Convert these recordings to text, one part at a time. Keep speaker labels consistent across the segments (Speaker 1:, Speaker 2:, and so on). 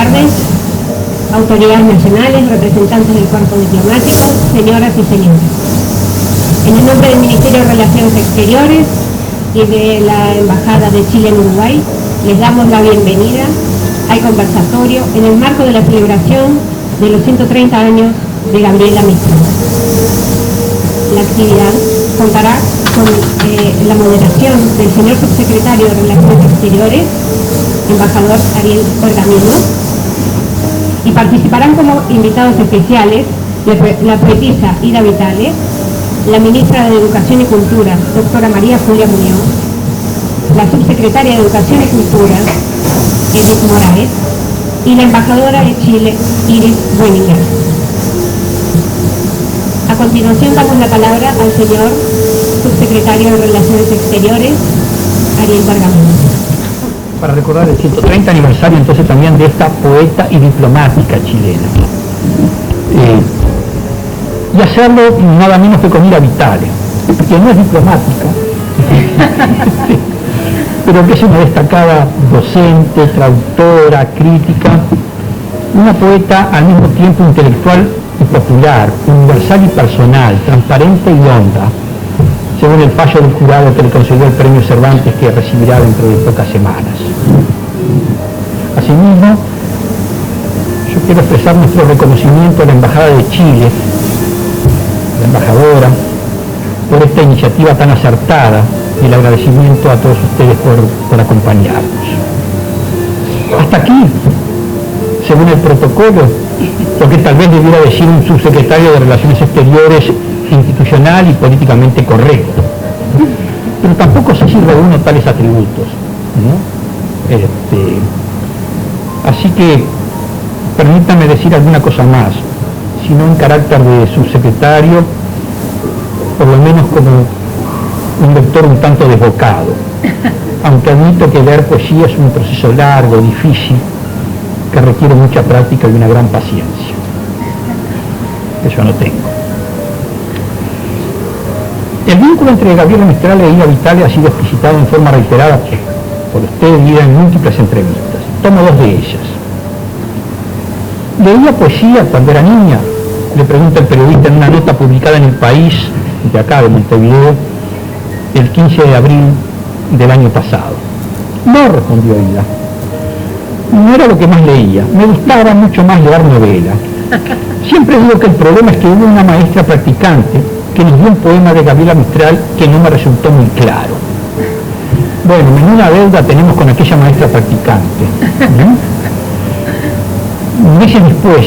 Speaker 1: tardes, autoridades nacionales, representantes del cuerpo diplomático, señoras y señores. En el nombre del Ministerio de Relaciones Exteriores y de la Embajada de Chile en Uruguay, les damos la bienvenida al conversatorio en el marco de la celebración de los 130 años de Gabriela Mistral. La actividad contará con la moderación del señor subsecretario de Relaciones Exteriores, embajador Ariel Pergamino, y participarán como invitados especiales la poetisa Ida Vitale, la ministra de Educación y Cultura, doctora María Julia Muñoz, la subsecretaria de Educación y Cultura, Edith Morales, y la embajadora de Chile, Iris Bueninger. A continuación damos la palabra al señor subsecretario de Relaciones Exteriores, Ariel Pergamino.
Speaker 2: Para recordar el 130 aniversario entonces también de esta poeta y diplomática chilena. Y hacerlo nada menos que con Ida Vitale, que no es diplomática, pero que es una destacada docente, traductora, crítica, una poeta al mismo tiempo intelectual y popular, universal y personal, transparente y honda, según el fallo del jurado que le concedió el premio Cervantes, que recibirá dentro de pocas semanas. Asimismo, yo quiero expresar nuestro reconocimiento a la Embajada de Chile, la embajadora, por esta iniciativa tan acertada, y el agradecimiento a todos ustedes por acompañarnos. Hasta aquí, según el protocolo, lo que tal vez debiera decir un subsecretario de Relaciones Exteriores institucional y políticamente correcto. Pero tampoco sé si reúno tales atributos, ¿no? Así que permítame decir alguna cosa más, si no en carácter de subsecretario, por lo menos como un lector un tanto desbocado, aunque admito que leer poesía es un proceso largo, difícil, que requiere mucha práctica y una gran paciencia. Eso no tengo. El vínculo entre Gabriela Mistral e Ida Vitale ha sido explicitado en forma reiterada por usted, Ida, en múltiples entrevistas. Tomo dos de ellas. ¿Leía poesía cuando era niña?, le pregunta el periodista en una nota publicada en El País, de acá, de Montevideo, el 15 de abril del año pasado. No, respondió Ida. No era lo que más leía. Me gustaba mucho más leer novela. Siempre digo que el problema es que hubo una maestra practicante que nos dio un poema de Gabriela Mistral que no me resultó muy claro. Bueno, menuda deuda tenemos con aquella maestra practicante, ¿no? Meses después,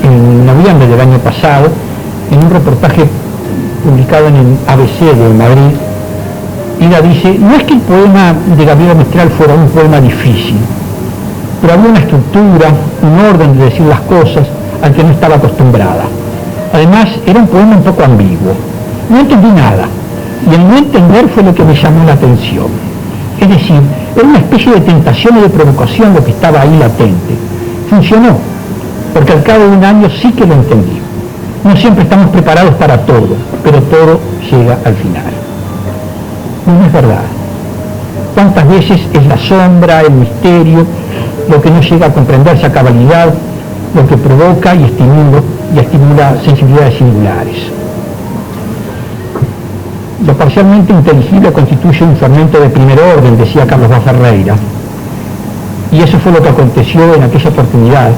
Speaker 2: en noviembre del año pasado, en un reportaje publicado en el ABC de Madrid, Ida dice: no es que el poema de Gabriela Mistral fuera un poema difícil, pero había una estructura, un orden de decir las cosas al que no estaba acostumbrada. Además, era un poema un poco ambiguo. No entendí nada, y el no entender fue lo que me llamó la atención. Es decir, era una especie de tentación y de provocación lo que estaba ahí latente. Funcionó, porque al cabo de un año sí que lo entendí. No siempre estamos preparados para todo, pero todo llega al final. No es verdad. ¿Cuántas veces es la sombra, el misterio, lo que no llega a comprenderse a cabalidad, lo que provoca y estimula sensibilidades singulares? Lo parcialmente inteligible constituye un fermento de primer orden, decía Carlos Vaz Ferreira. Y eso fue lo que aconteció en aquella oportunidad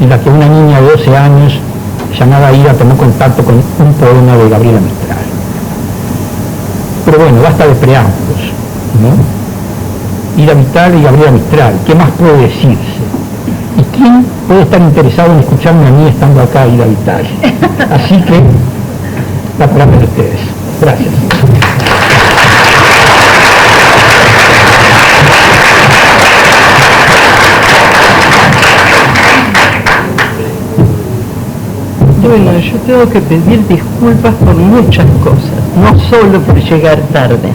Speaker 2: en la que una niña de 12 años llamada Ida tomó contacto con un poema de Gabriela Mistral. Pero bueno, basta de preámbulos, ¿no? Ida Vitale y Gabriela Mistral, ¿qué más puede decirse? ¿Y quién puede estar interesado en escucharme a mí estando acá, Ida Vitale? Así que, la palabra de ustedes. Gracias.
Speaker 3: Bueno, yo tengo que pedir disculpas por muchas cosas, no solo por llegar tarde.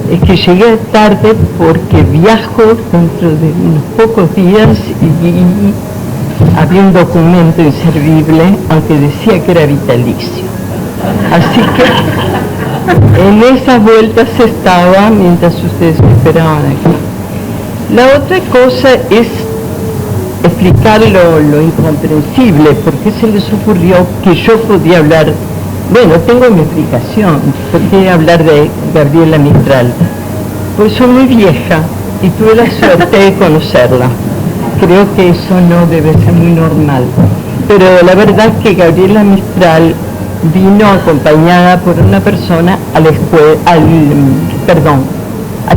Speaker 3: Es que llegué tarde porque viajo dentro de unos pocos días y había un documento inservible, aunque decía que era vitalicio. Así que en esas vueltas estaba mientras ustedes me esperaban aquí. La otra cosa es explicar lo incomprensible, porque se les ocurrió que yo podía hablar. Bueno, tengo mi explicación, ¿por qué hablar de Gabriela Mistral? Pues soy muy vieja y tuve la suerte de conocerla. Creo que eso no debe ser muy normal, pero la verdad es que Gabriela Mistral vino acompañada por una persona al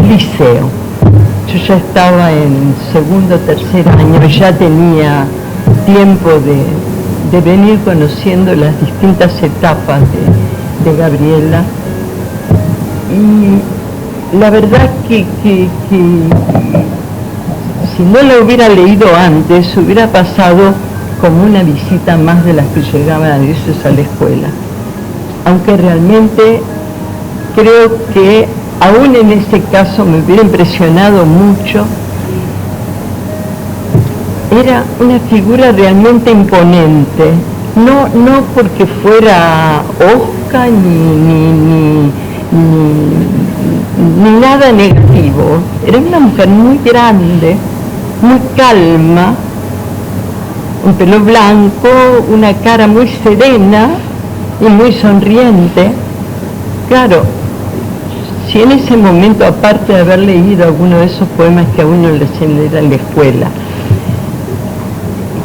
Speaker 3: liceo. Yo ya estaba en segundo o tercer año y ya tenía tiempo de venir conociendo las distintas etapas de Gabriela. Y la verdad que si no la hubiera leído antes, hubiera pasado como una visita más de las que llegaban a veces a la escuela. Aunque realmente creo que aún en ese caso me hubiera impresionado mucho. Era una figura realmente imponente, no porque fuera hosca ni nada negativo. Era una mujer muy grande, muy calma, un pelo blanco, una cara muy serena y muy sonriente. Claro, si en ese momento, aparte de haber leído alguno de esos poemas que a uno le enseñan en la escuela,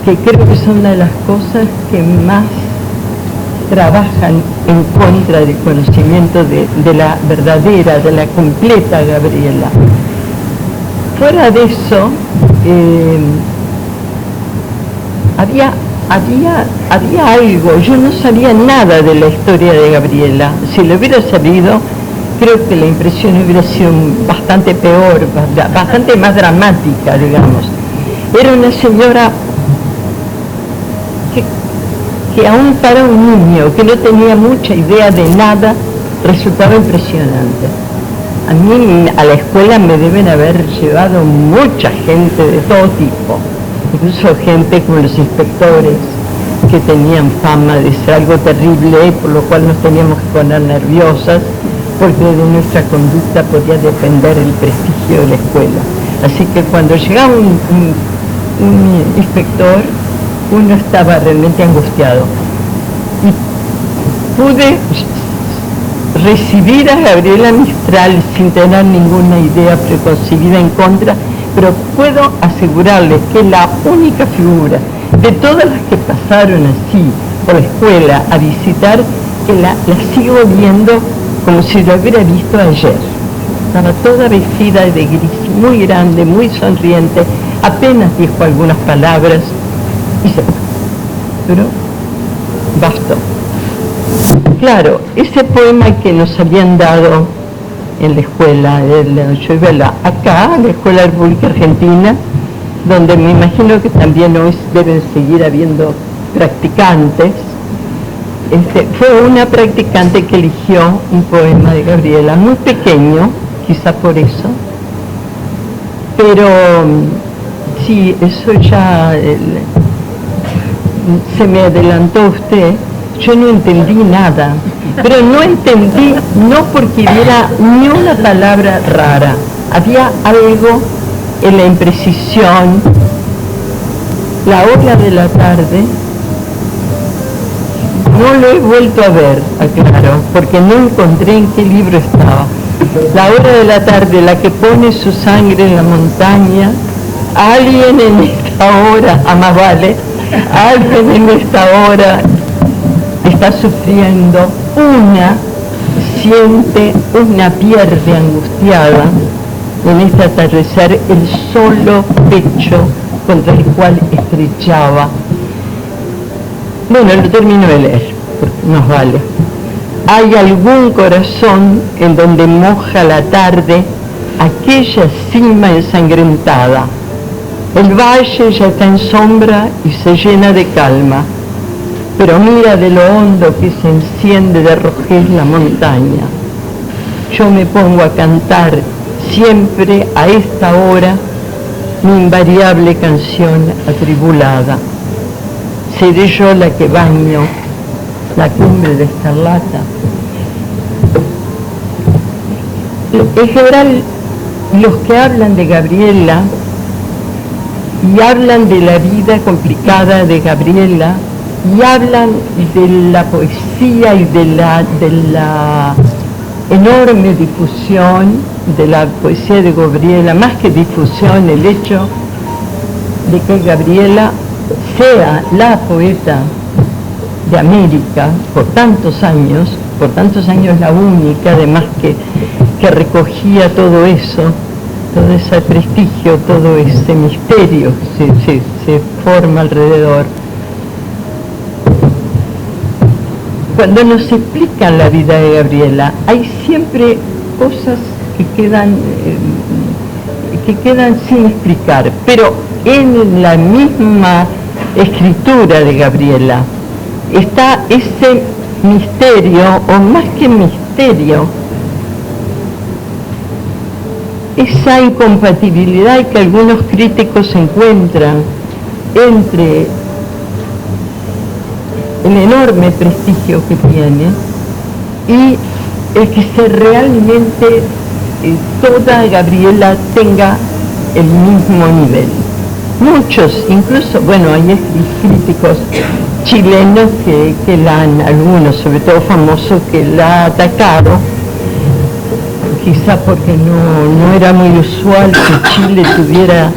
Speaker 3: que creo que son una de las cosas que más trabajan en contra del conocimiento de la verdadera, de la completa Gabriela. Fuera de eso, había algo. Yo no sabía nada de la historia de Gabriela. Si lo hubiera sabido, creo que la impresión hubiera sido bastante peor, bastante más dramática, digamos. Era una señora que aún para un niño que no tenía mucha idea de nada, resultaba impresionante. A mí a la escuela me deben haber llevado mucha gente de todo tipo, incluso gente como los inspectores, que tenían fama de ser algo terrible, por lo cual nos teníamos que poner nerviosas, porque de nuestra conducta podía depender el prestigio de la escuela. Así que cuando llegaba un inspector, uno estaba realmente angustiado. Y pude recibir a Gabriela Mistral sin tener ninguna idea preconcebida en contra, pero puedo asegurarles que la única figura de todas las que pasaron así por la escuela a visitar, que la sigo viendo como si la hubiera visto ayer. Estaba toda vestida de gris, muy grande, muy sonriente, apenas dijo algunas palabras y se fue. Pero bastó. Claro, ese poema que nos habían dado en la escuela, yo iba acá, a la Escuela de la República Argentina, donde me imagino que también hoy deben seguir habiendo practicantes. Fue una practicante que eligió un poema de Gabriela, muy pequeño, quizá por eso, pero sí, eso ya se me adelantó usted. Yo no entendí nada, pero no entendí, no porque hubiera ni una palabra rara, había algo en la imprecisión. La hora de la tarde, no lo he vuelto a ver, aclaro, porque no encontré en qué libro estaba. La hora de la tarde, la que pone su sangre en la montaña, alguien en esta hora, a más vale, alguien en esta hora está sufriendo, siente una pierde angustiada en este atardecer, el solo pecho contra el cual estrechaba. Bueno, lo termino de leer, porque nos vale. Hay algún corazón en donde moja la tarde aquella cima ensangrentada. El valle ya está en sombra y se llena de calma, pero mira de lo hondo que se enciende de rojez la montaña. Yo me pongo a cantar siempre a esta hora mi invariable canción atribulada. Seré yo la que baño la cumbre de escarlata. En general, los que hablan de Gabriela y hablan de la vida complicada de Gabriela, y hablan de la poesía y de la enorme difusión de la poesía de Gabriela, más que difusión, el hecho de que Gabriela sea la poeta de América por tantos años la única, además que recogía todo eso, todo ese prestigio, todo ese misterio se forma alrededor. Cuando nos explican la vida de Gabriela, hay siempre cosas que quedan sin explicar, pero en la misma escritura de Gabriela está ese misterio, o más que misterio, esa incompatibilidad que algunos críticos encuentran entre el enorme prestigio que tiene y el que realmente toda Gabriela tenga el mismo nivel. Muchos, incluso, bueno, hay críticos chilenos que la han, algunos, sobre todo famosos, que la han atacado, quizá porque no era muy usual que Chile tuviera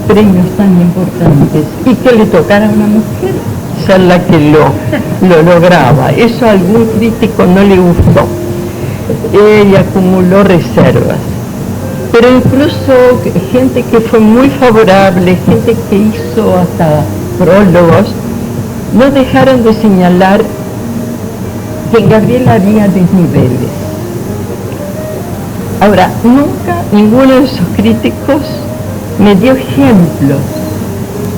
Speaker 3: premios tan importantes y que le tocara a una mujer ser la que lo lograba. Eso a algún crítico no le gustó. Ella acumuló reservas. Pero incluso gente que fue muy favorable, gente que hizo hasta prólogos, no dejaron de señalar que en Gabriela había desniveles. Ahora, nunca ninguno de esos críticos me dio ejemplos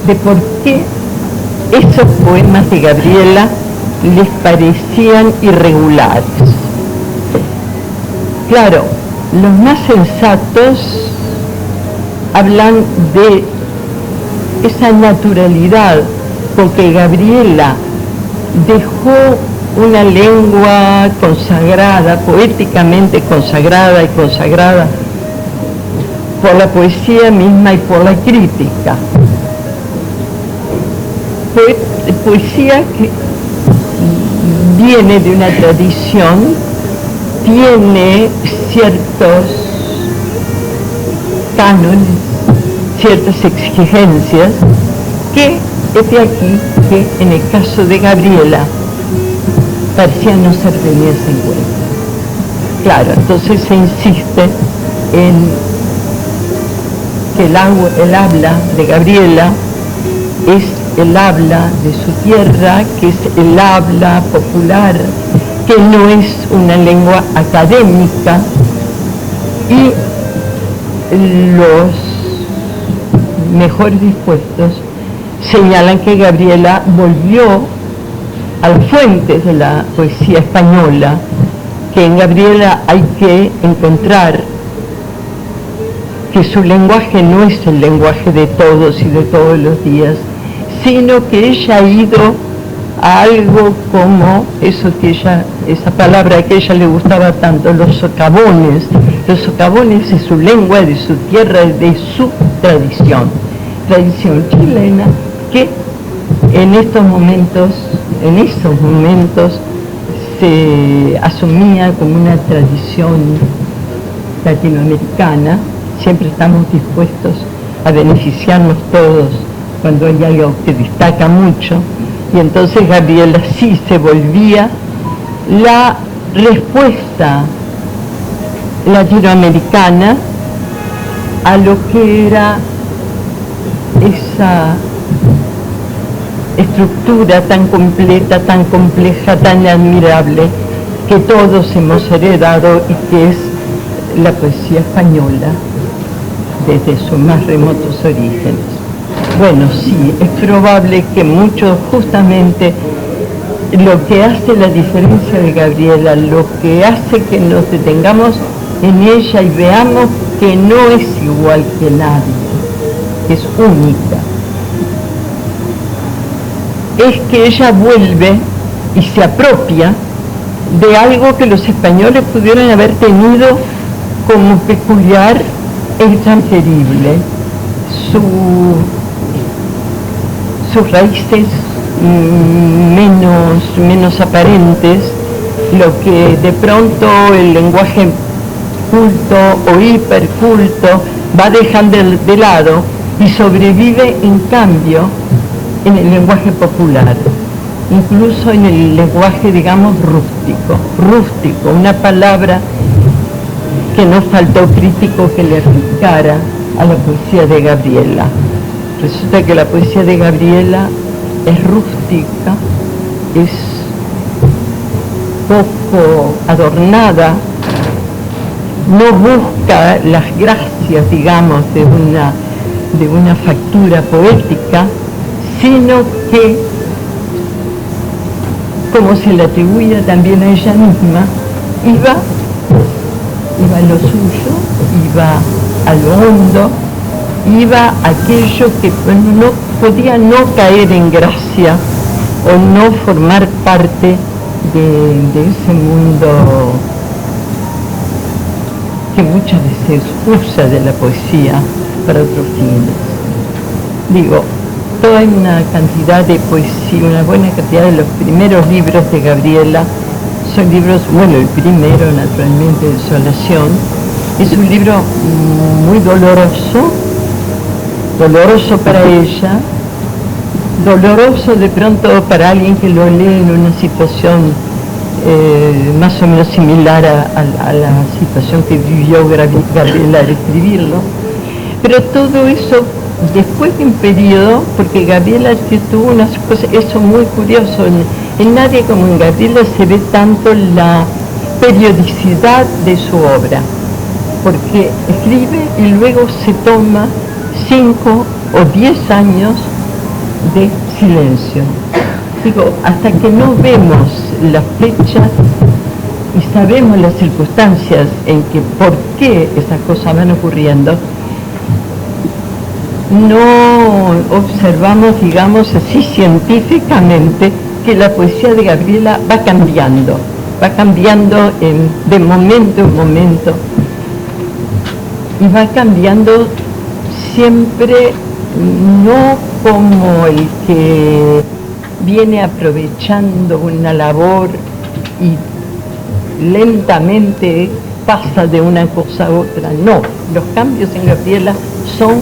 Speaker 3: de por qué esos poemas de Gabriela les parecían irregulares. Claro, los más sensatos hablan de esa naturalidad, porque Gabriela dejó una lengua consagrada, poéticamente consagrada y consagrada por la poesía misma y por la crítica. Poesía que viene de una tradición, tiene ciertos cánones, ciertas exigencias, que es de aquí que en el caso de Gabriela parecía no ser tenidas en cuenta. Claro, entonces se insiste en que el habla de Gabriela es el habla de su tierra, que es el habla popular, que no es una lengua académica, y los mejores dispuestos señalan que Gabriela volvió a las fuentes de la poesía española, que en Gabriela hay que encontrar que su lenguaje no es el lenguaje de todos y de todos los días, sino que ella ha ido a algo como eso que esa palabra que a ella le gustaba tanto, los socavones de su lengua, de su tierra, de su tradición chilena, que en esos momentos se asumía como una tradición latinoamericana. Siempre estamos dispuestos a beneficiarnos todos cuando hay algo que destaca mucho, y entonces Gabriela sí se volvía la respuesta latinoamericana a lo que era esa estructura tan completa, tan compleja, tan admirable que todos hemos heredado y que es la poesía española desde sus más remotos orígenes. Bueno, sí, es probable que muchos, justamente lo que hace la diferencia de Gabriela, lo que hace que nos detengamos en ella y veamos que no es igual que nadie, que es única, es que ella vuelve y se apropia de algo que los españoles pudieron haber tenido como peculiar e intransferible, sus raíces menos aparentes, lo que de pronto el lenguaje culto o hiperculto va dejando de lado y sobrevive en cambio en el lenguaje popular, incluso en el lenguaje, digamos, rústico, una palabra que no faltó crítico que le aplicara a la poesía de Gabriela. Resulta que la poesía de Gabriela es rústica, es poco adornada, no busca las gracias, digamos, de una factura poética, sino que, como se le atribuía también a ella misma, iba a lo suyo, iba a lo hondo, iba a aquello que no podía no caer en gracia o no formar parte de ese mundo que muchas veces usa de la poesía para otros fines. Digo, toda una cantidad de poesía, una buena cantidad de los primeros libros de Gabriela son libros, bueno, el primero naturalmente, Desolación, es un libro muy doloroso para ella, doloroso de pronto para alguien que lo lee en una situación más o menos similar a la situación que vivió Gabriela al escribirlo, pero todo eso después de un periodo, porque Gabriela tuvo unas cosas, eso muy curioso, en nadie como en Gabriela se ve tanto la periodicidad de su obra, porque escribe y luego se toma 5 o 10 años de silencio. Digo, hasta que no vemos las fechas y sabemos las circunstancias en que por qué esas cosas van ocurriendo, no observamos, digamos así, científicamente que la poesía de Gabriela va cambiando de momento en momento, y va cambiando siempre no como el que viene aprovechando una labor y lentamente pasa de una cosa a otra. No, los cambios en Gabriela son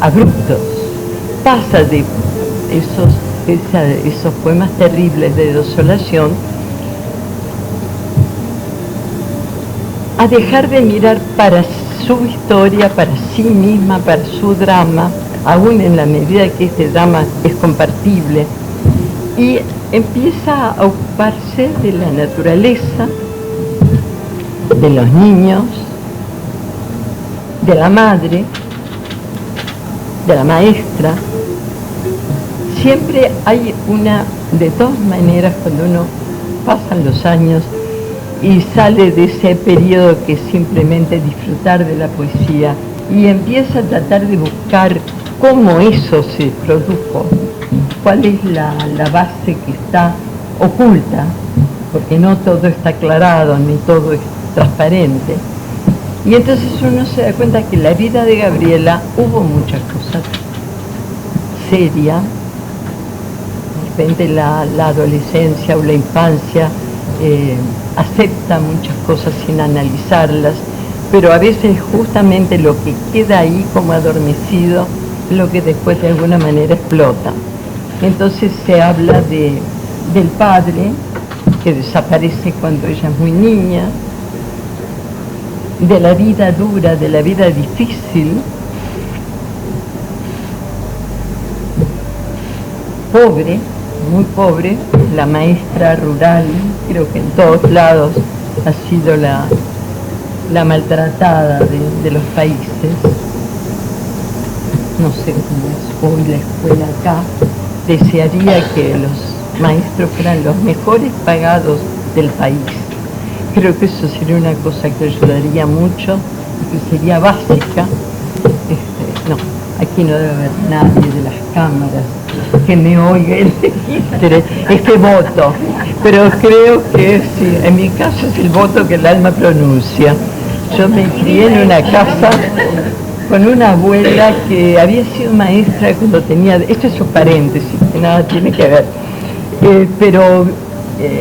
Speaker 3: abruptos. Pasa de esos poemas terribles de desolación a dejar de mirar para su historia, para sí misma, para su drama, aún en la medida que este drama es compartible, y empieza a ocuparse de la naturaleza, de los niños, de la madre, de la maestra. Siempre hay de todas maneras, cuando uno pasan los años y sale de ese periodo que es simplemente disfrutar de la poesía y empieza a tratar de buscar cómo eso se produjo, cuál es la base que está oculta, porque no todo está aclarado, ni todo es transparente. Y entonces uno se da cuenta que en la vida de Gabriela hubo muchas cosas serias. De repente la adolescencia o la infancia acepta muchas cosas sin analizarlas, pero a veces justamente lo que queda ahí como adormecido es lo que después de alguna manera explota. Entonces se habla del padre que desaparece cuando ella es muy niña, de la vida dura, de la vida difícil, pobre, muy pobre, la maestra rural, creo que en todos lados ha sido la maltratada de los países. No sé cómo es hoy la escuela acá. Desearía que los maestros fueran los mejores pagados del país. Creo que eso sería una cosa que ayudaría mucho y que sería básica. No, aquí no debe haber nadie de las cámaras que me oiga este voto, pero creo que sí, en mi caso es el voto que el alma pronuncia. Yo me crié en una casa con una abuela que había sido maestra cuando tenía, esto es un paréntesis, que nada tiene que ver, pero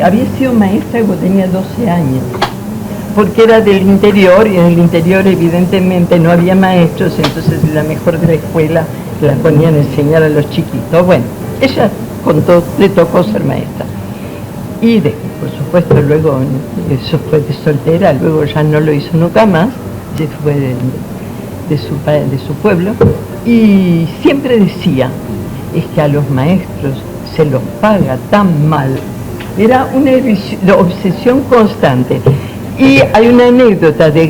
Speaker 3: había sido maestra cuando tenía 12 años, porque era del interior, y en el interior evidentemente no había maestros, entonces la mejor de la escuela la ponían a enseñar a los chiquitos. Bueno, ella le tocó ser maestra. Y por supuesto luego, eso fue de soltera, luego ya no lo hizo nunca más, se fue de su pueblo, y siempre decía, es que a los maestros se los paga tan mal. Era una obsesión constante. Y hay una anécdota de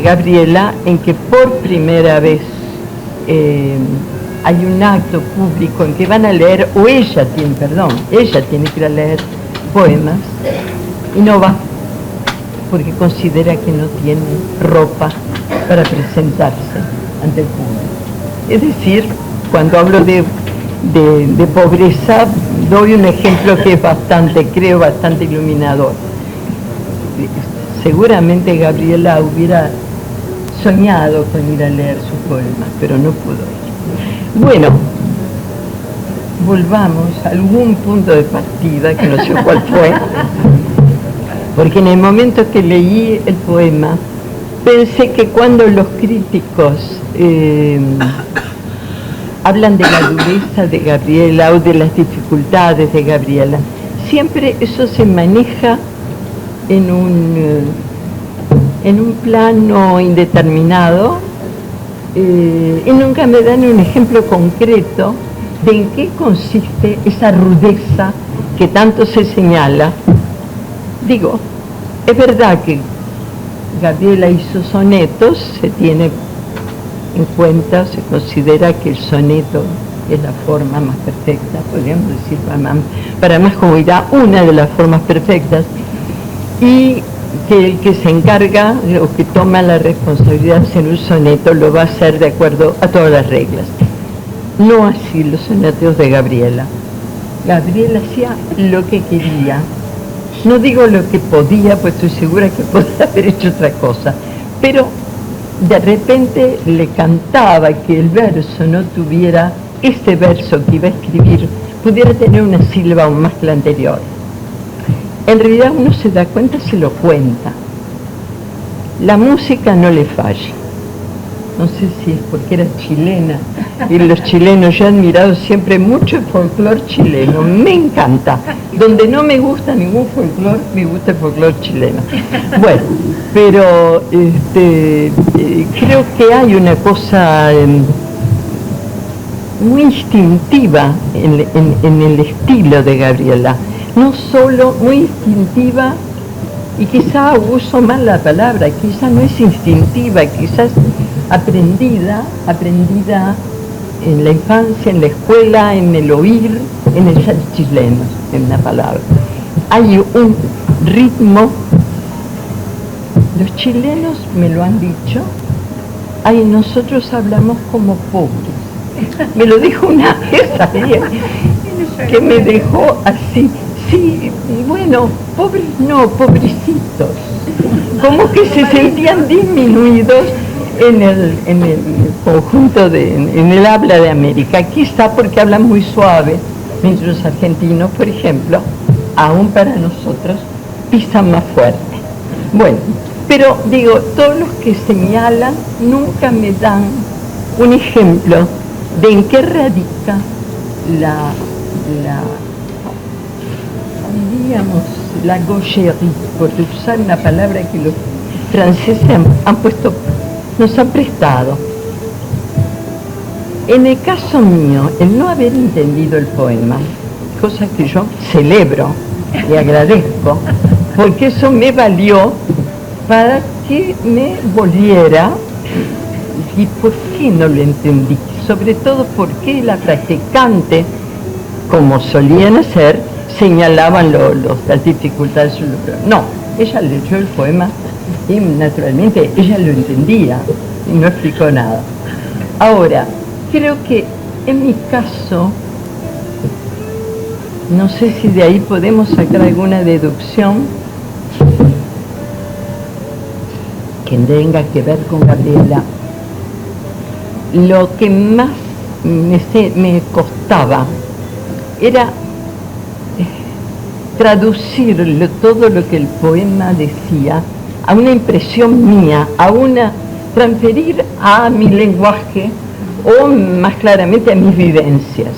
Speaker 3: Gabriela en que por primera vez hay un acto público en que van a leer, o ella tiene que ir a leer poemas, y no va, porque considera que no tiene ropa para presentarse ante el público. Es decir, cuando hablo de pobreza, doy un ejemplo que es bastante iluminador. Seguramente Gabriela hubiera soñado con ir a leer sus poemas, pero no pudo ir. Bueno, volvamos a algún punto de partida, que no sé cuál fue, porque en el momento que leí el poema, pensé que cuando los críticos hablan de la dureza de Gabriela o de las dificultades de Gabriela, siempre eso se maneja en un plano indeterminado, y nunca me dan un ejemplo concreto de en qué consiste esa rudeza que tanto se señala. Digo, es verdad que Gabriela hizo sonetos, se tiene en cuenta, se considera que el soneto es la forma más perfecta, podríamos decir para más comodidad, una de las formas perfectas, y que el que se encarga o que toma la responsabilidad de hacer un soneto lo va a hacer de acuerdo a todas las reglas. No así los sonetos de Gabriela. Gabriela hacía lo que quería. No digo lo que podía, pues estoy segura que podía haber hecho otra cosa, pero de repente le cantaba que el verso no tuviera, este verso que iba a escribir, pudiera tener una sílaba aún más que la anterior. En realidad uno se da cuenta, se lo cuenta. La música no le falla. No sé si es porque era chilena, y los chilenos, yo he admirado siempre mucho el folclore chileno, me encanta. Donde no me gusta ningún folclore, me gusta el folclore chileno. Bueno, pero creo que hay una cosa muy instintiva en el estilo de Gabriela. No solo muy instintiva, y quizá uso mal la palabra, quizá no es instintiva, quizás aprendida en la infancia, en la escuela, en el oír, en el ser chileno, en una palabra. Hay un ritmo, los chilenos me lo han dicho, nosotros hablamos como pobres. Me lo dijo una vez alguien que me dejó así. Sí, bueno, pobres no, pobrecitos. Como que se sentían disminuidos en el conjunto, en el habla de América. Quizá porque hablan muy suave, mientras los argentinos, por ejemplo, aún para nosotros, pisan más fuerte. Bueno, pero digo, todos los que señalan nunca me dan un ejemplo de en qué radica diríamos, la gaucherie, por usar una palabra que los franceses nos han prestado. En el caso mío, el no haber entendido el poema, cosa que yo celebro y agradezco, porque eso me valió para que me volviera. ¿Y por qué no lo entendí? Sobre todo porque la practicante, como solían hacer, señalaban las dificultades. No, ella leyó el poema y naturalmente ella lo entendía y no explicó nada. Ahora, creo que en mi caso, no sé si de ahí podemos sacar alguna deducción que tenga que ver con Gabriela. lo que más me costaba era traducirlo, todo lo que el poema decía, a una impresión mía, transferir a mi lenguaje o más claramente a mis vivencias.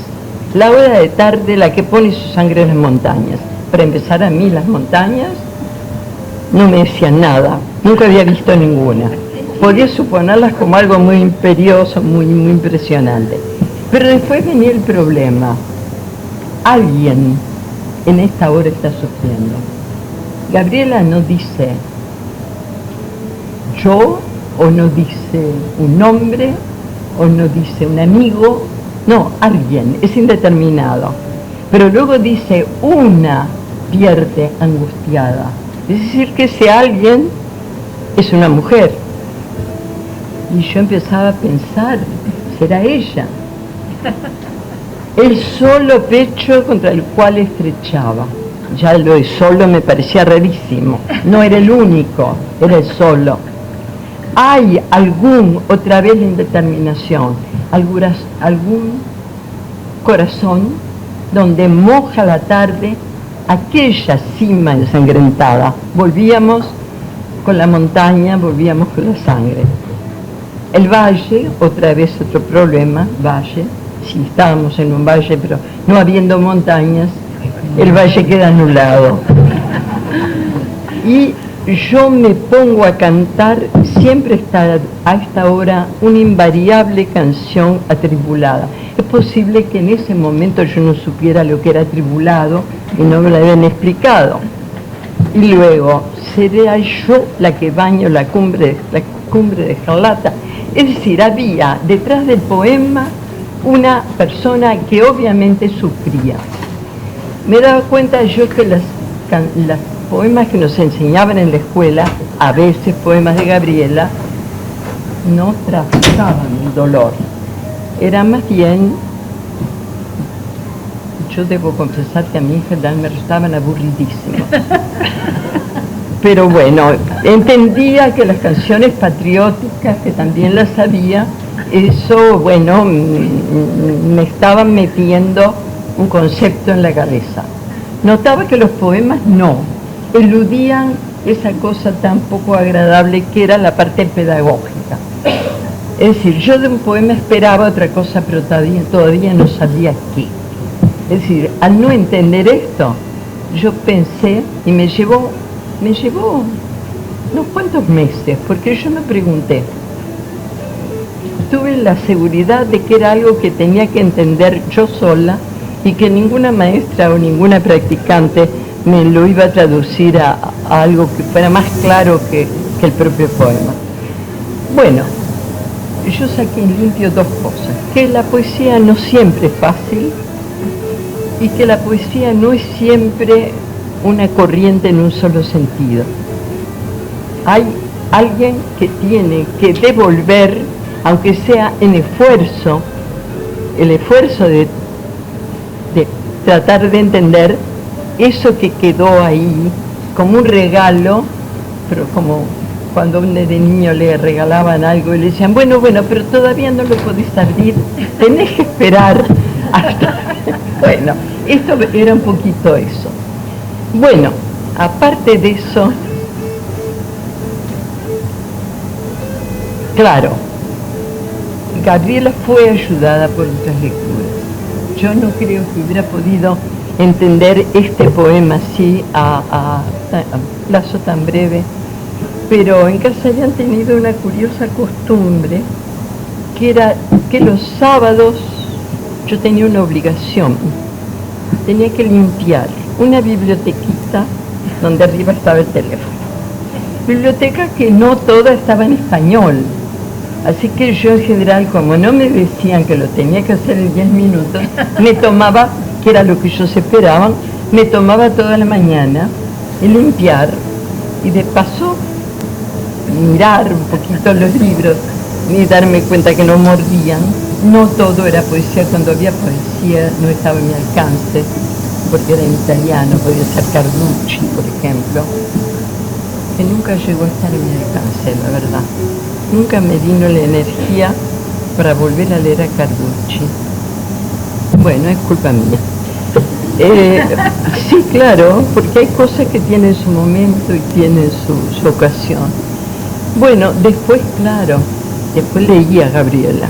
Speaker 3: La hora de tarde, la que pone su sangre en las montañas. Para empezar, a mí las montañas no me decían nada, nunca había visto ninguna. Podía suponerlas como algo muy imperioso, muy impresionante. Pero después venía el problema. Alguien en esta hora está sufriendo. Gabriela no dice yo, o no dice un nombre, o no dice un amigo, no, alguien, es indeterminado. Pero luego dice una pierde angustiada. Es decir, que ese alguien es una mujer. Y yo empezaba a pensar, ¿será ella? El solo pecho contra el cual estrechaba. Ya lo de solo me parecía rarísimo. No era el único, era el solo. Hay otra vez la indeterminación, algún corazón donde moja la tarde aquella cima ensangrentada. Volvíamos con la montaña, volvíamos con la sangre. El valle, otra vez otro problema, valle. Sí, estábamos en un valle, pero no habiendo montañas, el valle queda anulado. Y yo me pongo a cantar, siempre está a esta hora, una invariable canción atribulada. Es posible que en ese momento yo no supiera lo que era atribulado y no me lo habían explicado. Y luego, seré yo la que baño la cumbre de Escarlata. Es decir, había detrás del poema una persona que obviamente sufría. Me daba cuenta yo que los poemas que nos enseñaban en la escuela, a veces poemas de Gabriela, no trataban el dolor. Era más bien, yo debo confesar que a mí en general me resultaban aburridísimos. Pero bueno, entendía que las canciones patrióticas, que también las sabía, eso, bueno, me estaban metiendo un concepto en la cabeza. Notaba que los poemas no, eludían esa cosa tan poco agradable que era la parte pedagógica. Es decir, yo de un poema esperaba otra cosa, pero todavía no sabía qué. Es decir, al no entender esto, yo pensé, y me llevó unos cuantos meses, porque yo me pregunté, tuve la seguridad de que era algo que tenía que entender yo sola y que ninguna maestra o ninguna practicante me lo iba a traducir a algo que fuera más claro que el propio poema. Bueno, yo saqué en limpio dos cosas, que la poesía no siempre es fácil y que la poesía no es siempre una corriente en un solo sentido. Hay alguien que tiene que devolver, aunque sea en esfuerzo, el esfuerzo de tratar de entender eso que quedó ahí como un regalo, pero como cuando a un de niño le regalaban algo y le decían, bueno, pero todavía no lo podés abrir, tenés que esperar hasta... Bueno, esto era un poquito eso. Bueno, aparte de eso, claro, Gabriela fue ayudada por otras lecturas. Yo no creo que hubiera podido entender este poema así a plazo tan breve, pero en casa habían tenido una curiosa costumbre, que era que los sábados yo tenía una obligación, tenía que limpiar una bibliotequita donde arriba estaba el teléfono. Biblioteca que no toda estaba en español, así que yo en general, como no me decían que lo tenía que hacer en 10 minutos, me tomaba, que era lo que ellos esperaban, me tomaba toda la mañana y limpiar, y de paso mirar un poquito los libros y darme cuenta que no mordían. No todo era poesía, cuando había poesía no estaba a mi alcance, porque era en italiano, podía ser Carducci, por ejemplo, que nunca llegó a estar a mi alcance, la verdad. Nunca me vino la energía para volver a leer a Carducci. Bueno, es culpa mía. Sí, claro, porque hay cosas que tienen su momento y tienen su ocasión. Bueno, después, claro, después leí a Gabriela.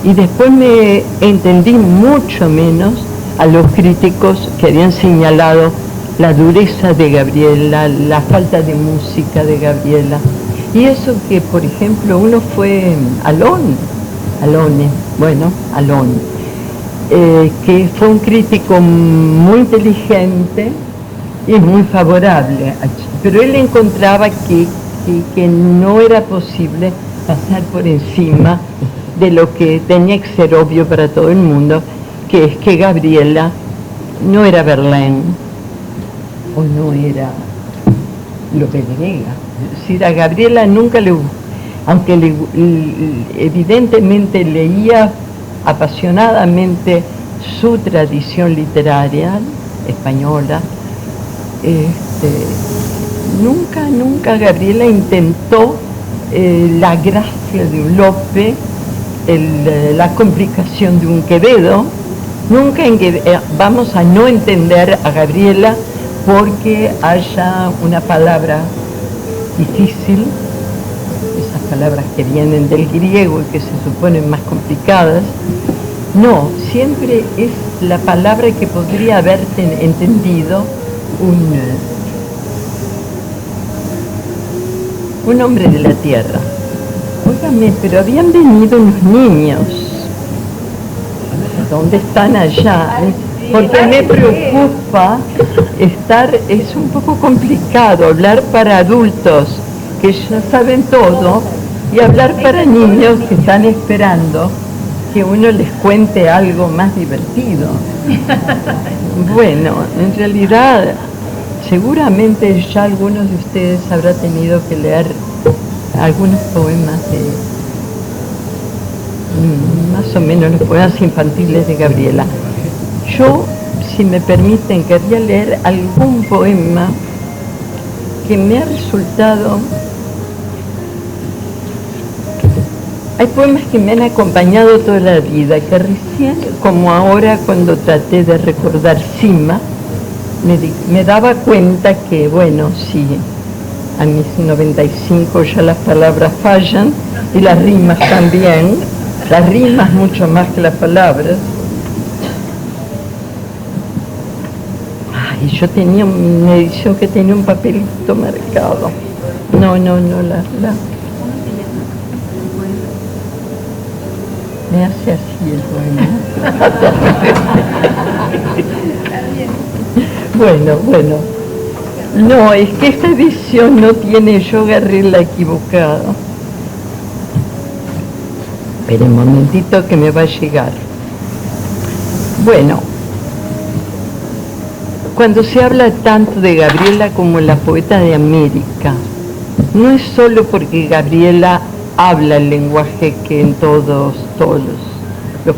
Speaker 3: Y después me entendí mucho menos a los críticos que habían señalado la dureza de Gabriela, la falta de música de Gabriela. Y eso que, por ejemplo, uno fue Alone, que fue un crítico muy inteligente y muy favorable, pero él encontraba que no era posible pasar por encima de lo que tenía que ser obvio para todo el mundo, que es que Gabriela no era Verlaine o no era Lope de Vega. Es decir, a Gabriela nunca le, aunque evidentemente leía apasionadamente su tradición literaria española, nunca Gabriela intentó la gracia de un Lope, la complicación de un Quevedo. Nunca vamos a no entender a Gabriela porque haya una palabra difícil, esas palabras que vienen del griego y que se suponen más complicadas. No, siempre es la palabra que podría haber entendido un hombre de la tierra. Óigame, pero habían venido unos niños. ¿Dónde están allá? Porque me preocupa es un poco complicado hablar para adultos que ya saben todo y hablar para niños que están esperando que uno les cuente algo más divertido. Bueno, en realidad, seguramente ya algunos de ustedes habrán tenido que leer algunos poemas más o menos los poemas infantiles de Gabriela. Yo, si me permiten, querría leer algún poema que me ha resultado... Hay poemas que me han acompañado toda la vida, que recién, como ahora cuando traté de recordar Cima, me daba cuenta que, bueno, sí, a mis 95 ya las palabras fallan y las rimas también, las rimas mucho más que las palabras. Ay, yo tenía una edición que tenía un papelito marcado. No, me hace así el poema. Bueno. No, es que esta edición no tiene, yo agarré la equivocada. Espera un momentito que me va a llegar. Bueno, cuando se habla tanto de Gabriela como la poeta de América, no es solo porque Gabriela habla el lenguaje que en todos los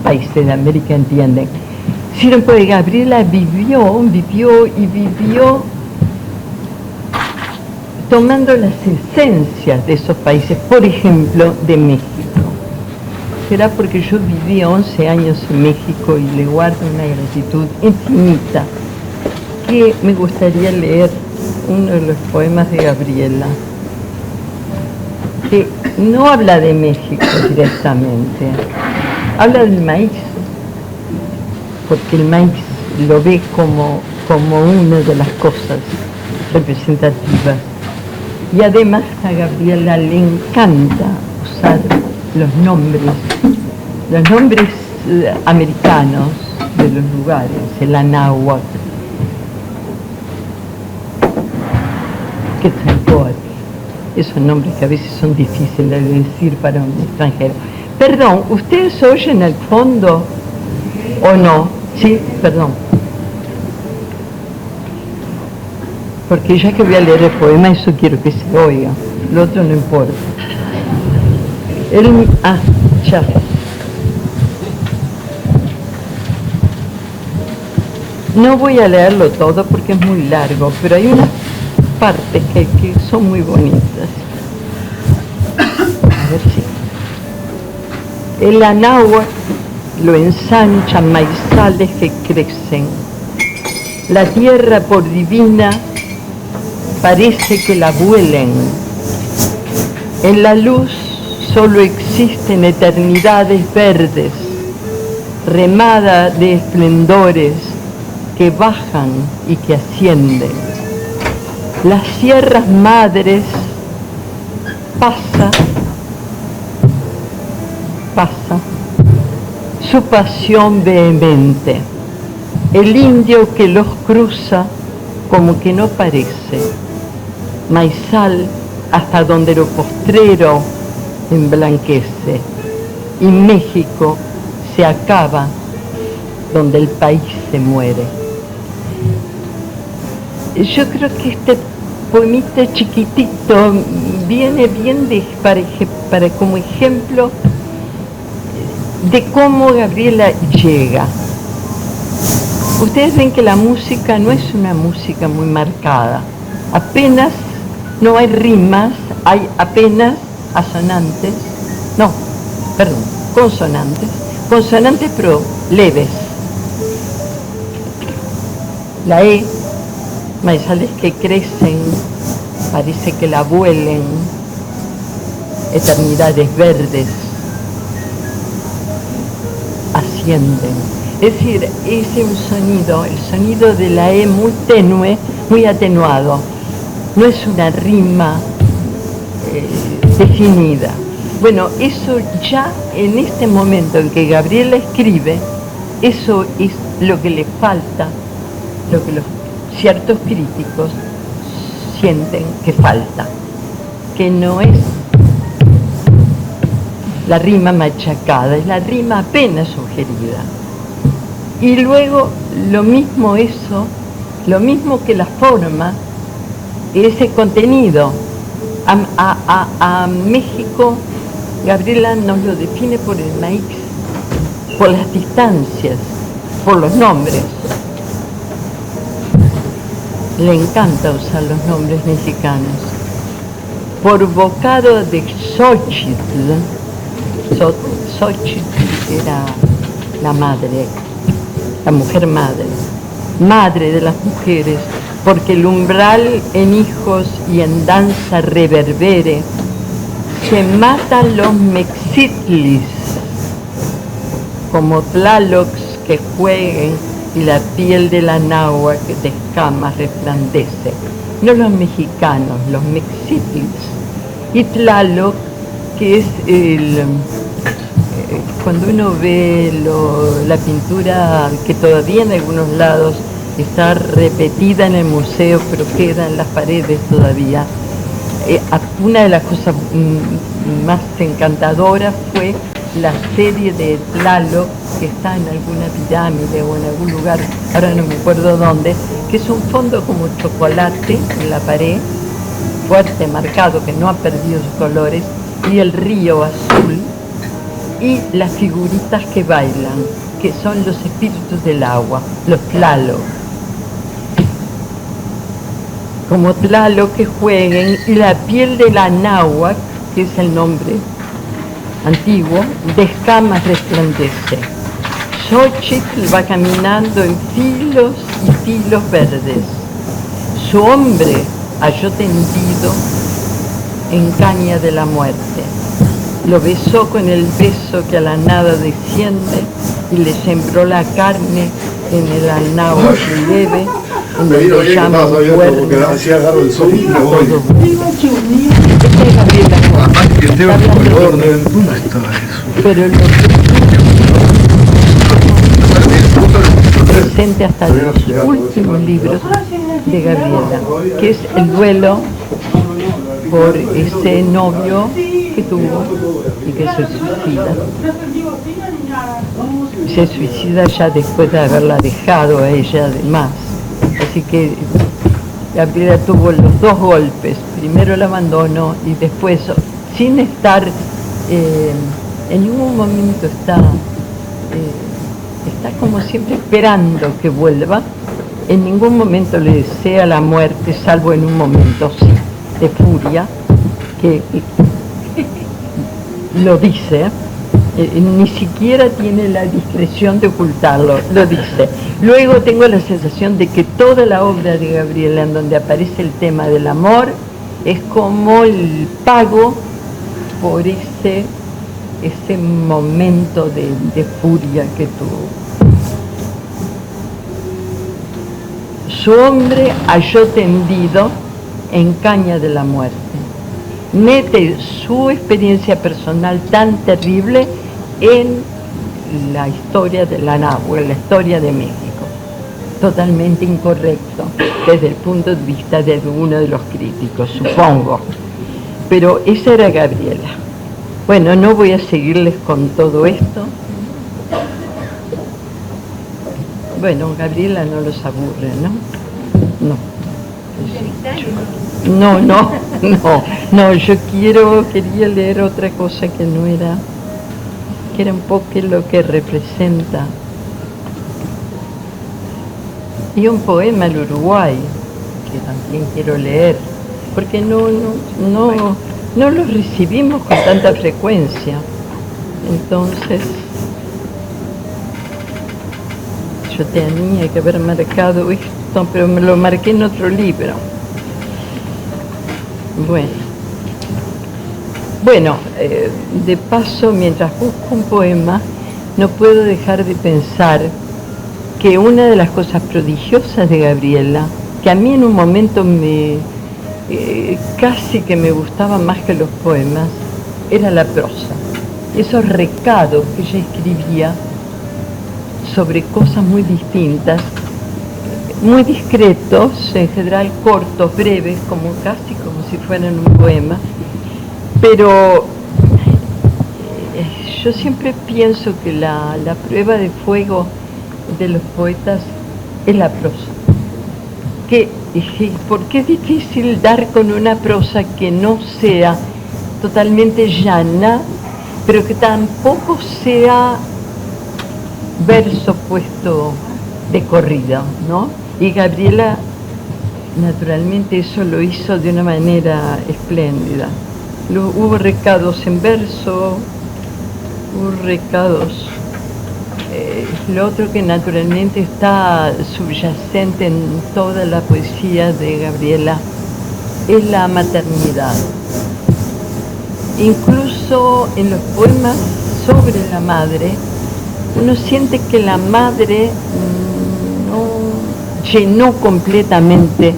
Speaker 3: países de América entienden, sino porque Gabriela vivió tomando las esencias de esos países, por ejemplo, de México. Será porque yo viví 11 años en México y le guardo una gratitud infinita, que me gustaría leer uno de los poemas de Gabriela, que no habla de México directamente, habla del maíz, porque el maíz lo ve como una de las cosas representativas. Y además a Gabriela le encanta usar los nombres americanos de los lugares, el anáhuac, Quetzalcóatl, esos nombres que a veces son difíciles de decir para un extranjero. Perdón, ¿ustedes oyen al fondo o no? Sí, perdón. Porque ya que voy a leer el poema, eso quiero que se oiga, lo otro no importa. Ya. No voy a leerlo todo porque es muy largo, pero hay unas partes que son muy bonitas. El anáhuac lo ensanchan maizales que crecen. La tierra por divina parece que la vuelen. En la luz solo existen eternidades verdes, remada de esplendores que bajan y que ascienden. Las sierras madres pasa su pasión vehemente. El indio que los cruza como que no parece. Maizal hasta donde lo postrero emblanquece. Y México se acaba donde el país se muere. Yo creo que este poemita chiquitito viene bien para como ejemplo de cómo Gabriela llega. Ustedes ven que la música no es una música muy marcada, apenas no hay rimas, hay apenas consonantes pero leves. La E, maizales que crecen, parece que la vuelen, eternidades verdes, ascienden. Es decir, es un sonido, el sonido de la E muy tenue, muy atenuado. No es una rima definida. Bueno, eso ya en este momento en que Gabriela escribe, eso es lo que le falta, lo que los ciertos críticos sienten que falta, que no es la rima machacada, es la rima apenas sugerida. Y luego lo mismo que la forma, ese contenido. A México, Gabriela nos lo define por el maíz, por las distancias, por los nombres. Le encanta usar los nombres mexicanos. Por bocado de Xochitl, Xochitl era la madre, la mujer madre de las mujeres, porque el umbral en hijos y en danza reverbere, se matan los mexitlis, como tlalocs que jueguen y la piel de la náhuatl de escamas resplandece. No los mexicanos, los mexitlis. Y tlaloc, que es cuando uno ve la pintura que todavía en algunos lados está repetida en el museo, pero queda en las paredes todavía. Una de las cosas más encantadoras fue la serie de Tlaloc, que está en alguna pirámide o en algún lugar, ahora no me acuerdo dónde, que es un fondo como chocolate en la pared, fuerte, marcado, que no ha perdido sus colores, y el río azul, y las figuritas que bailan, que son los espíritus del agua, los Tlaloc. Como Tlaloc que jueguen, y la piel de la náhuatl, que es el nombre antiguo, de escamas resplandece. Xochitl va caminando en filos y filos verdes. Su hombre halló tendido en caña de la muerte. Lo besó con el beso que a la nada desciende y le sembró la carne en el anáhuatl leve, en donde llama fuerte a todo. Pero lo presente hasta los últimos libros de Gabriela, que es el duelo por ese novio que tuvo y que se suicida. Se suicida ya después de haberla dejado a ella además. Así que Gabriela tuvo los dos golpes, primero el abandono y después, sin estar, en ningún momento está como siempre esperando que vuelva, en ningún momento le desea la muerte, salvo en un momento, sí, de furia, que lo dice, Ni siquiera tiene la discreción de ocultarlo, lo dice. Luego tengo la sensación de que toda la obra de Gabriela en donde aparece el tema del amor es como el pago por ese momento de furia que tuvo. Su hombre halló tendido en caña de la muerte. Mete su experiencia personal tan terrible en la historia de la náhuatl, en la historia de México. Totalmente incorrecto desde el punto de vista de uno de los críticos, supongo. Pero esa era Gabriela. Bueno, no voy a seguirles con todo esto. Bueno, Gabriela no los aburre, ¿no? No, yo quería leer otra cosa que no era, que era un poco lo que representa. Y un poema al Uruguay, que también quiero leer, porque no los recibimos con tanta frecuencia. Entonces, yo tenía que haber marcado esto, pero me lo marqué en otro libro. Bueno, de paso, mientras busco un poema, no puedo dejar de pensar que una de las cosas prodigiosas de Gabriela, que a mí en un momento casi que me gustaba más que los poemas, era la prosa. Esos recados que ella escribía sobre cosas muy distintas, muy discretos, en general cortos, breves, casi como si fueran un poema, pero yo siempre pienso que la prueba de fuego de los poetas es la prosa. Porque es difícil dar con una prosa que no sea totalmente llana, pero que tampoco sea verso puesto de corrido, ¿no? Y Gabriela, naturalmente, eso lo hizo de una manera espléndida. Hubo recados en verso, hubo recados. Lo otro que naturalmente está subyacente en toda la poesía de Gabriela es la maternidad. Incluso en los poemas sobre la madre, uno siente que la madre no llenó completamente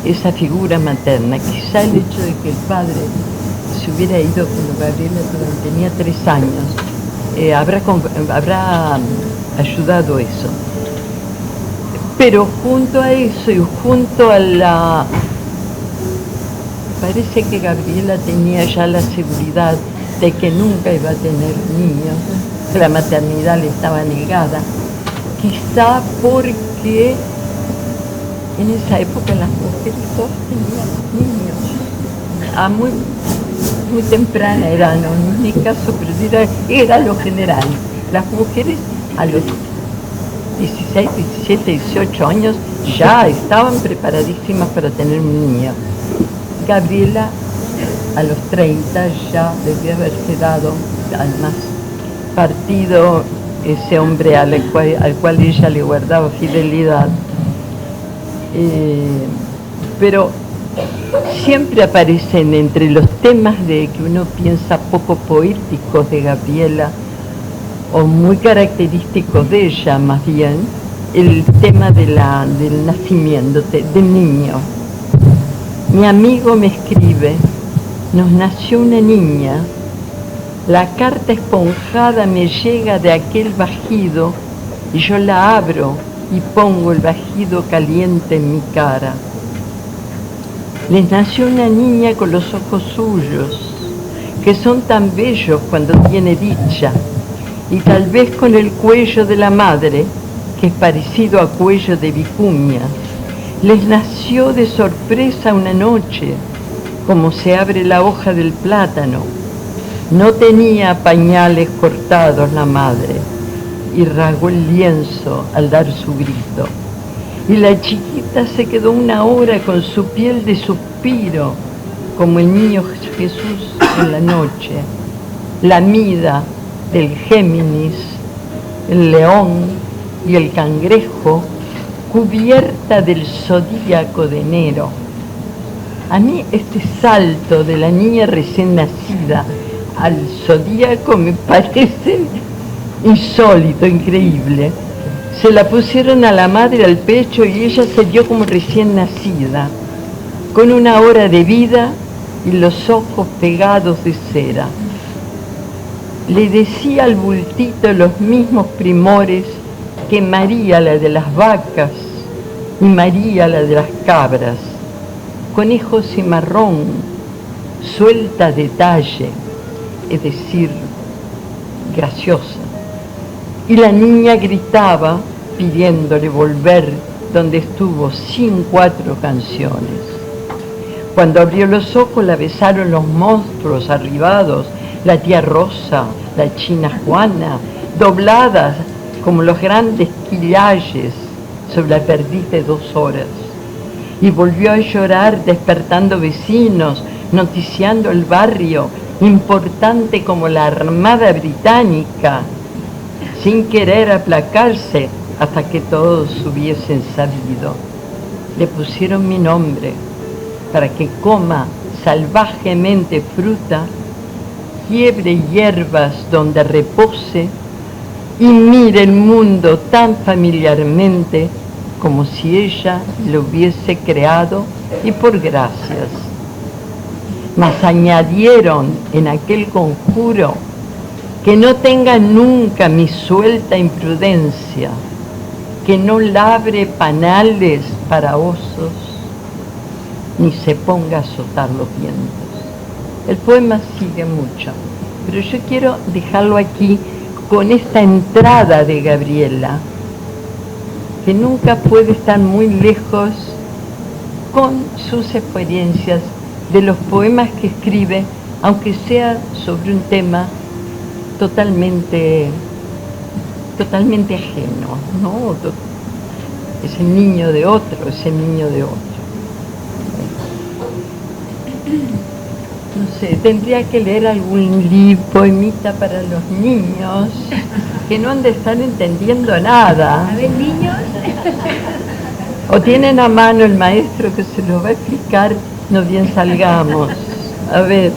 Speaker 3: esa figura materna. Quizá el hecho de que el padre se hubiera ido cuando Gabriela tenía 3 años habrá ayudado eso. Pero junto a eso y junto a parece que Gabriela tenía ya la seguridad de que nunca iba a tener niños, que la maternidad le estaba negada, quizá porque en esa época las mujeres todas tenían niños, muy temprana edad, no en mi caso, pero era lo general. Las mujeres a los 16, 17, 18 años ya estaban preparadísimas para tener un niño. Gabriela a los 30 ya debía haberse dado, además, partido ese hombre al cual ella le guardaba fidelidad. Pero siempre aparecen entre los temas que uno piensa poco poéticos de Gabriela, o muy característicos de ella más bien, el tema del nacimiento del niño. Mi amigo me escribe, nos nació una niña, la carta esponjada me llega de aquel bajido y yo la abro y pongo el bajido caliente en mi cara. Les nació una niña con los ojos suyos, que son tan bellos cuando tiene dicha, y tal vez con el cuello de la madre, que es parecido a cuello de vicuña. Les nació de sorpresa una noche, como se abre la hoja del plátano. No tenía pañales cortados la madre, y rasgó el lienzo al dar su grito. Y la chiquita se quedó 1 hora con su piel de suspiro, como el niño Jesús en la noche, lamida del Géminis, el león y el cangrejo, cubierta del zodíaco de enero. A mí este salto de la niña recién nacida al zodíaco me parece insólito, increíble. Se la pusieron a la madre al pecho y ella se dio como recién nacida, con una hora de vida y los ojos pegados de cera. Le decía al bultito los mismos primores que María, la de las vacas, y María, la de las cabras, conejo cimarrón, suelta de talle, es decir, graciosa. Y la niña gritaba pidiéndole volver donde estuvo sin 4 canciones. Cuando abrió los ojos la besaron los monstruos arribados, la tía Rosa, la china Juana, dobladas como los grandes quillayes sobre la perdiz de 2 horas. Y volvió a llorar despertando vecinos, noticiando el barrio, importante como la Armada Británica, sin querer aplacarse hasta que todos hubiesen sabido. Le pusieron mi nombre para que coma salvajemente fruta, quiebre hierbas donde repose y mire el mundo tan familiarmente como si ella lo hubiese creado y por gracias. Mas añadieron en aquel conjuro que no tenga nunca mi suelta imprudencia, que no labre panales para osos, ni se ponga a azotar los vientos. El poema sigue mucho, pero yo quiero dejarlo aquí con esta entrada de Gabriela, que nunca puede estar muy lejos con sus experiencias de los poemas que escribe, aunque sea sobre un tema totalmente ajeno, ¿no? Es el niño de otro, es el niño de otro. No sé, tendría que leer algún poemita para los niños que no han de estar entendiendo nada.
Speaker 1: A ver, niños.
Speaker 3: O tienen a mano el maestro que se lo va a explicar, no bien salgamos. A ver.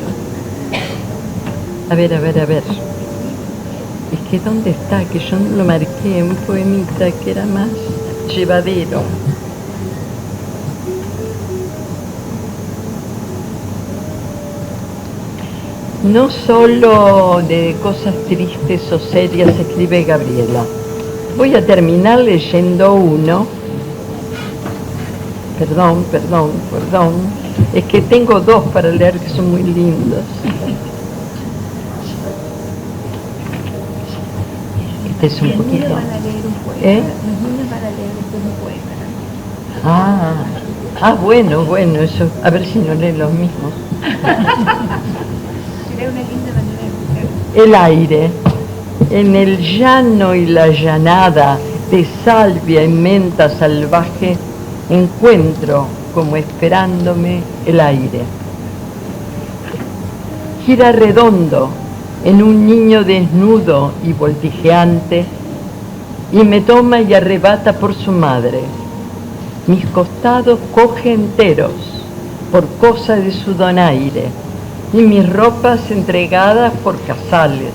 Speaker 3: Es que ¿dónde está? Que yo no lo marqué, un poemita que era más llevadero. No solo de cosas tristes o serias escribe Gabriela. Voy a terminar leyendo uno. Perdón. Es que tengo 2 para leer que son muy lindos. Este es un poquito.
Speaker 1: Los niños van a leer un poema.
Speaker 3: ¿Eh?
Speaker 1: Los niños van a leer después un poema.
Speaker 3: Bueno, eso. A ver si no leen los mismos.
Speaker 1: Será una linda manera de
Speaker 3: El aire, en el llano y la llanada de salvia y menta salvaje, encuentro como esperándome el aire. Gira redondo en un niño desnudo y voltijeante y me toma y arrebata por su madre. Mis costados coge enteros por cosa de su donaire y mis ropas entregadas por casales.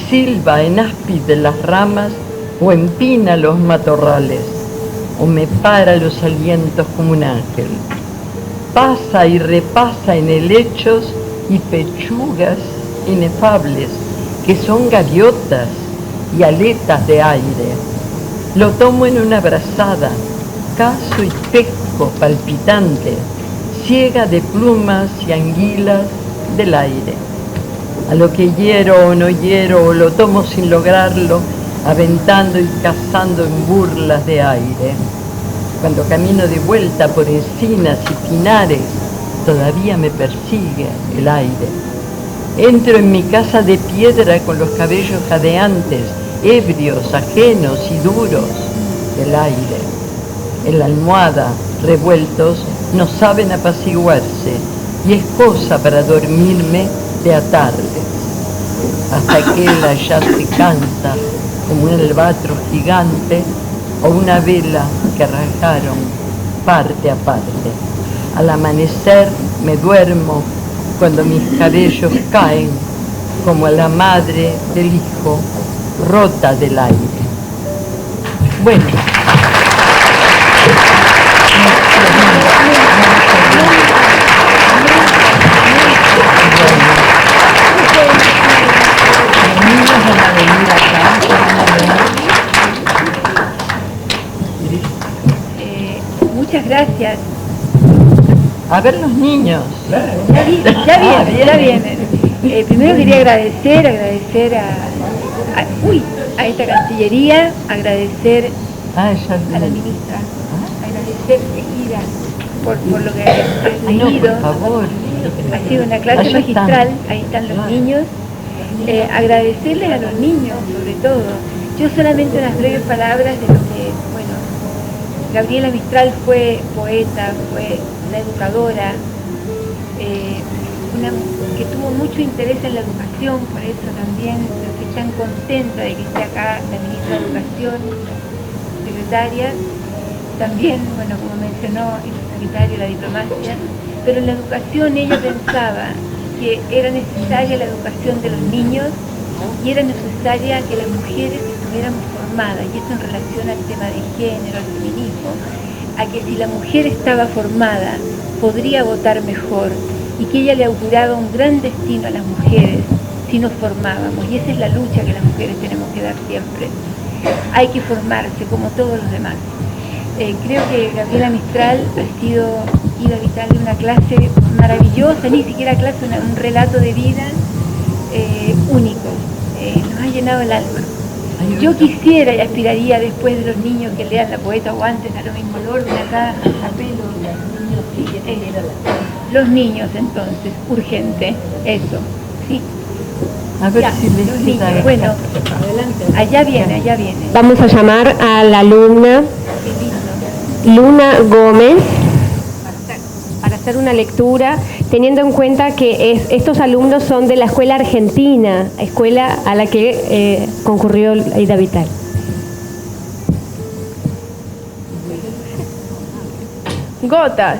Speaker 3: Silba en áspid de las ramas o empina los matorrales o me para los alientos como un ángel. Pasa y repasa en helechos y pechugas inefables que son gaviotas y aletas de aire. Lo tomo en una brazada, cazo y pesco palpitante, ciega de plumas y anguilas del aire. A lo que hiero o no hiero o lo tomo sin lograrlo, aventando y cazando en burlas de aire. Cuando camino de vuelta por encinas y pinares, todavía me persigue el aire. Entro en mi casa de piedra con los cabellos jadeantes, ebrios, ajenos y duros del aire. En la almohada, revueltos, no saben apaciguarse y es cosa para dormirme de atarles. hasta que él allá se cansa como un albatros gigante o una vela que rajaron parte a parte. Al amanecer me duermo cuando mis cabellos caen como la madre del hijo rota del aire. Bueno.
Speaker 4: Muchas gracias.
Speaker 3: A ver los niños.
Speaker 4: Ya vienen. Primero quería agradecer a esta Cancillería, agradecer a la ministra, agradecer Ida por lo que has leído.
Speaker 3: No, por favor.
Speaker 4: Ha sido una clase magistral, ahí están los niños. Agradecerles a los niños, sobre todo. Yo solamente unas breves palabras de lo que, bueno, Gabriela Mistral fue poeta, fue una educadora, que tuvo mucho interés en la educación, por eso también estoy tan contenta de que esté acá la ministra de Educación, secretaria, también, bueno, como mencionó el secretario de la diplomacia, pero en la educación ella pensaba que era necesaria la educación de los niños y era necesaria que las mujeres estuviéramos formadas, y esto en relación al tema de género, al feminismo, a que si la mujer estaba formada podría votar mejor, y que ella le auguraba un gran destino a las mujeres si nos formábamos, y esa es la lucha que las mujeres tenemos que dar siempre. Hay que formarse como todos los demás. Creo que Gabriela Mistral ha sido, Ida Vitale, una clase maravillosa, ni siquiera clase, un relato de vida único. Nos ha llenado el alma. Yo quisiera y aspiraría después de los niños que lean La Poeta o antes, a lo mismo el orden acá, a pelo, los niños entonces, urgente, eso, sí.
Speaker 3: A ver
Speaker 4: Ya,
Speaker 3: si les
Speaker 4: los
Speaker 3: queda
Speaker 4: niños. Bueno, allá viene.
Speaker 1: Vamos a llamar a la alumna Luna Gómez para hacer una lectura, teniendo en cuenta que estos alumnos son de la escuela argentina, escuela a la que concurrió Ida Vitale.
Speaker 5: Gotas,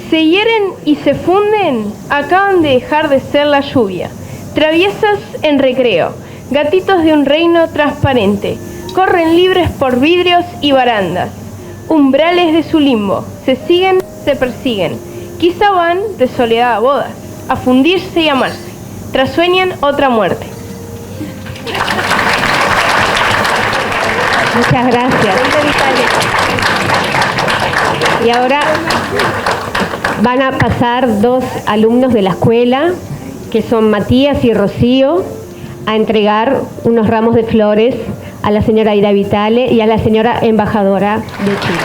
Speaker 5: se hieren y se funden, acaban de dejar de ser la lluvia. Traviesas en recreo, gatitos de un reino transparente, corren libres por vidrios y barandas. Umbrales de su limbo, se siguen, se persiguen. Quizá van de soledad a bodas, a fundirse y amarse. Trasueñan otra muerte.
Speaker 1: Muchas gracias. Y ahora van a pasar dos alumnos de la escuela, que son Matías y Rocío, a entregar unos ramos de flores a la señora Ida Vitale y a la señora embajadora de Chile.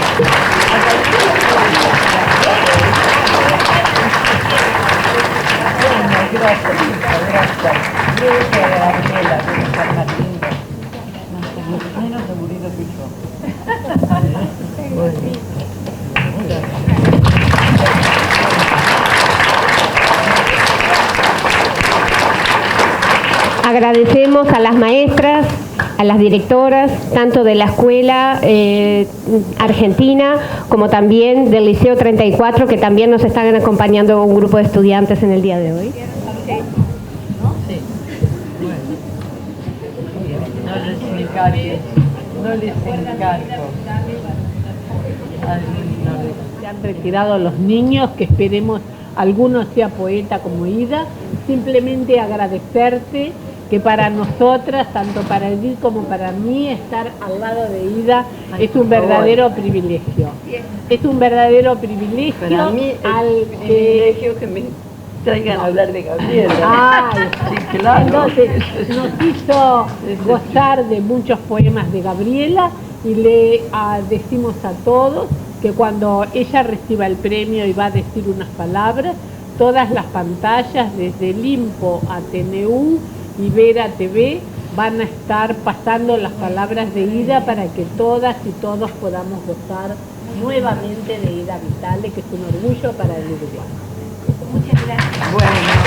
Speaker 1: Agradecemos a las maestras, a las directoras, tanto de la escuela argentina como también del Liceo 34, que también nos están acompañando un grupo de estudiantes en el día de hoy.
Speaker 3: No les encargo.
Speaker 6: Se han retirado los niños, que esperemos alguno sea poeta como Ida. Simplemente agradecerte que para nosotras, tanto para Edith como para mí, estar al lado de Ida es un verdadero privilegio. Es un verdadero privilegio.
Speaker 3: Para mí es privilegio que me traigan a hablar de Gabriela.
Speaker 6: Ay,
Speaker 3: sí, claro.
Speaker 6: Entonces nos hizo gozar de muchos poemas de Gabriela y le decimos a todos que cuando ella reciba el premio y va a decir unas palabras, todas las pantallas desde Limpo a TNU y Vera TV van a estar pasando las palabras de Ida para que todas y todos podamos gozar nuevamente de Ida Vitale, que es un orgullo para el Uruguay.
Speaker 4: Muchas gracias.
Speaker 3: Bueno.